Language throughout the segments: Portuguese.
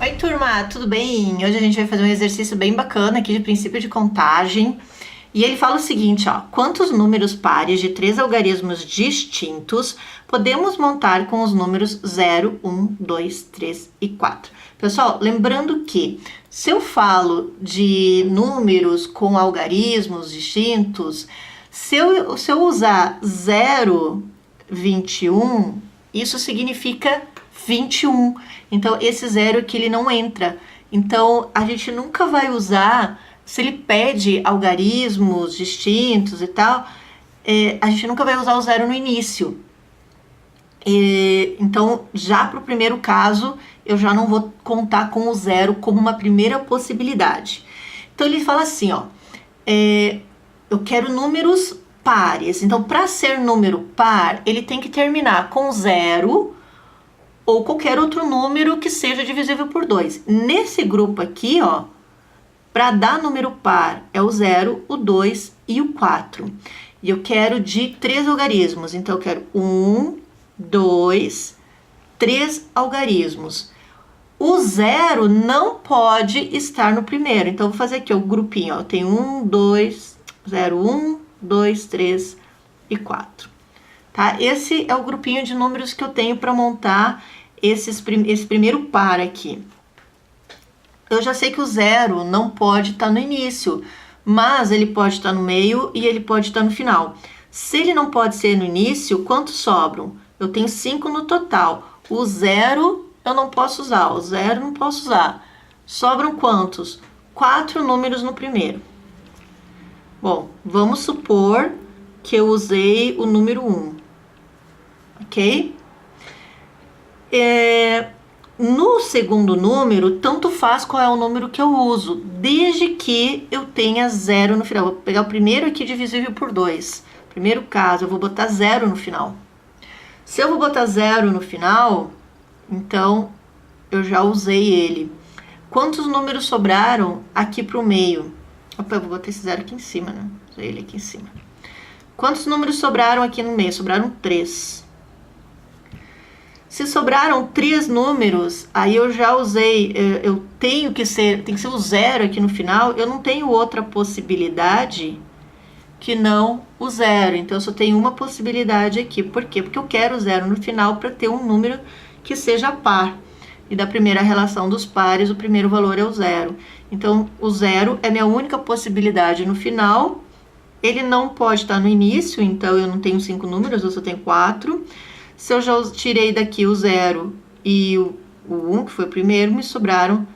Oi, turma, tudo bem? Hoje a gente vai fazer um exercício bem bacana aqui de princípio de contagem. E ele fala o seguinte, ó: quantos números pares de 3 algarismos distintos podemos montar com os números 0, 1, 2, 3 e 4? Pessoal, lembrando que se eu falo de números com algarismos distintos, se eu usar 0, 21, isso significa 21. Então, esse 0 aqui ele não entra. Então, a gente nunca vai usar, se ele pede algarismos distintos e tal, a gente nunca vai usar o 0 no início. Então, já para o primeiro caso, eu já não vou contar com o 0 como uma primeira possibilidade. Então, ele fala assim, ó, eu quero números pares. Então, para ser número par, ele tem que terminar com 0 ou qualquer outro número que seja divisível por 2. Nesse grupo aqui, ó, para dar número par é o 0, o 2 e o 4. E eu quero de 3 algarismos. Então, eu quero 1, 2, 3 algarismos. O 0 não pode estar no primeiro. Então, eu vou fazer aqui o grupinho. Ó. Eu tenho 1, 2, 0, 1, 2, 3 e 4. Tá? Esse é o grupinho de números que eu tenho para montar esse primeiro par aqui. Eu já sei que o 0 não pode estar no início, mas ele pode estar no meio e ele pode estar no final. Se ele não pode ser no início, quantos sobram? Eu tenho 5 no total. O 0 eu não posso usar, o 0 não posso usar. Sobram quantos? 4 números no primeiro. Bom, vamos supor que eu usei o número 1, ok? No segundo número, tanto faz qual é o número que eu uso, desde que eu tenha 0 no final. Vou pegar o primeiro aqui divisível por 2. Primeiro caso, eu vou botar 0 no final. Se eu vou botar 0 no final, então eu já usei ele. Quantos números sobraram aqui para o meio? Opa, eu vou botar esse 0 aqui em cima, né? Usei ele aqui em cima. Quantos números sobraram aqui no meio? Sobraram 3. Se sobraram 3 números, aí eu já usei, tem que ser o 0 aqui no final, eu não tenho outra possibilidade que não o 0. Então, eu só tenho uma possibilidade aqui. Por quê? Porque eu quero o 0 no final para ter um número que seja par. E da primeira relação dos pares, o primeiro valor é o 0. Então, o 0 é minha única possibilidade no final. Ele não pode estar no início, então eu não tenho 5 números, eu só tenho 4. Se eu já tirei daqui o 0 e o 1, que foi o primeiro, me sobraram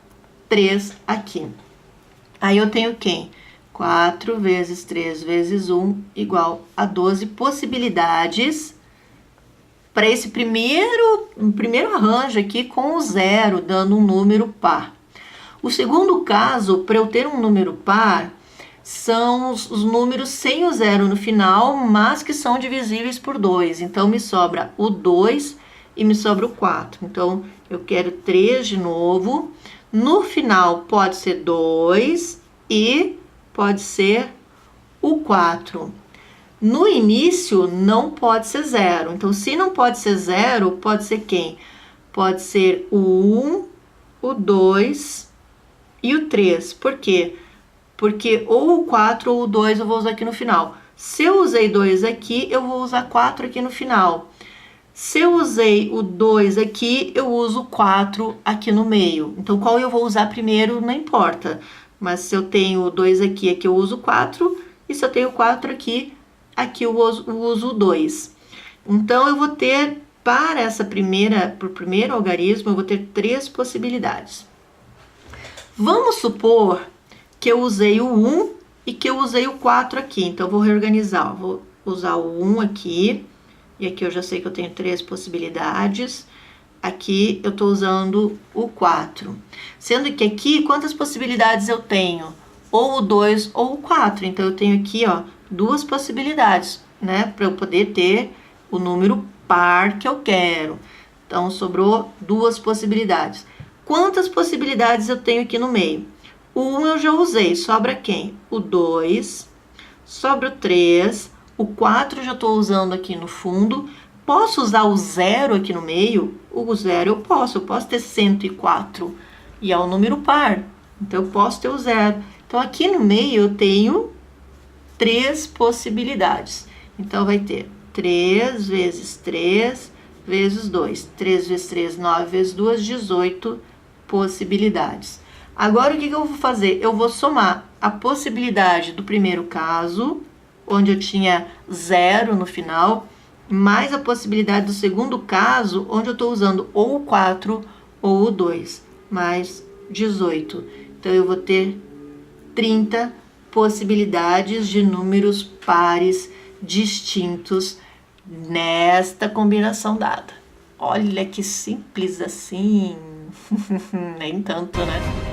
3 aqui. Aí eu tenho quem? 4 vezes 3 vezes 1 igual a 12 possibilidades para esse primeiro arranjo aqui com o 0, dando um número par. O segundo caso, para eu ter um número par, são os números sem o 0 no final, mas que são divisíveis por 2. Então, me sobra o 2 e me sobra o 4. Então, eu quero 3 de novo. No final, pode ser 2 e pode ser o 4. No início, não pode ser 0. Então, se não pode ser 0, pode ser quem? Pode ser o 1, o 2 e o 3. Por quê? Porque ou o 4 ou o 2 eu vou usar aqui no final. Se eu usei 2 aqui, eu vou usar 4 aqui no final. Se eu usei o 2 aqui, eu uso o 4 aqui no meio. Então, qual eu vou usar primeiro, não importa. Mas se eu tenho o 2 aqui, aqui eu uso o 4. E se eu tenho o 4 aqui, aqui eu uso o 2. Então, eu vou ter, para o primeiro algarismo, eu vou ter 3 possibilidades. Vamos supor que eu usei o 1 e que eu usei o 4 aqui. Então, eu vou reorganizar. Vou usar o 1 aqui. E aqui eu já sei que eu tenho 3 possibilidades. Aqui eu estou usando o 4. Sendo que aqui, quantas possibilidades eu tenho? Ou o 2 ou o 4. Então, eu tenho aqui, ó, 2 possibilidades, né? Para eu poder ter o número par que eu quero. Então, sobrou 2 possibilidades. Quantas possibilidades eu tenho aqui no meio? O 1 eu já usei, sobra quem? O 2, sobra o 3, o 4 eu já estou usando aqui no fundo. Posso usar o 0 aqui no meio? O 0 eu posso ter 104. e é um número par, então eu posso ter o 0. Então aqui no meio eu tenho 3 possibilidades. Então vai ter 3 vezes 3 vezes 2. 3 vezes 3, 9 vezes 2, 18 possibilidades. Agora o que eu vou fazer? Eu vou somar a possibilidade do primeiro caso, onde eu tinha 0 no final, mais a possibilidade do segundo caso, onde eu estou usando ou o 4 ou o 2, mais 18. Então eu vou ter 30 possibilidades de números pares distintos nesta combinação dada. Olha que simples assim. Nem tanto, né?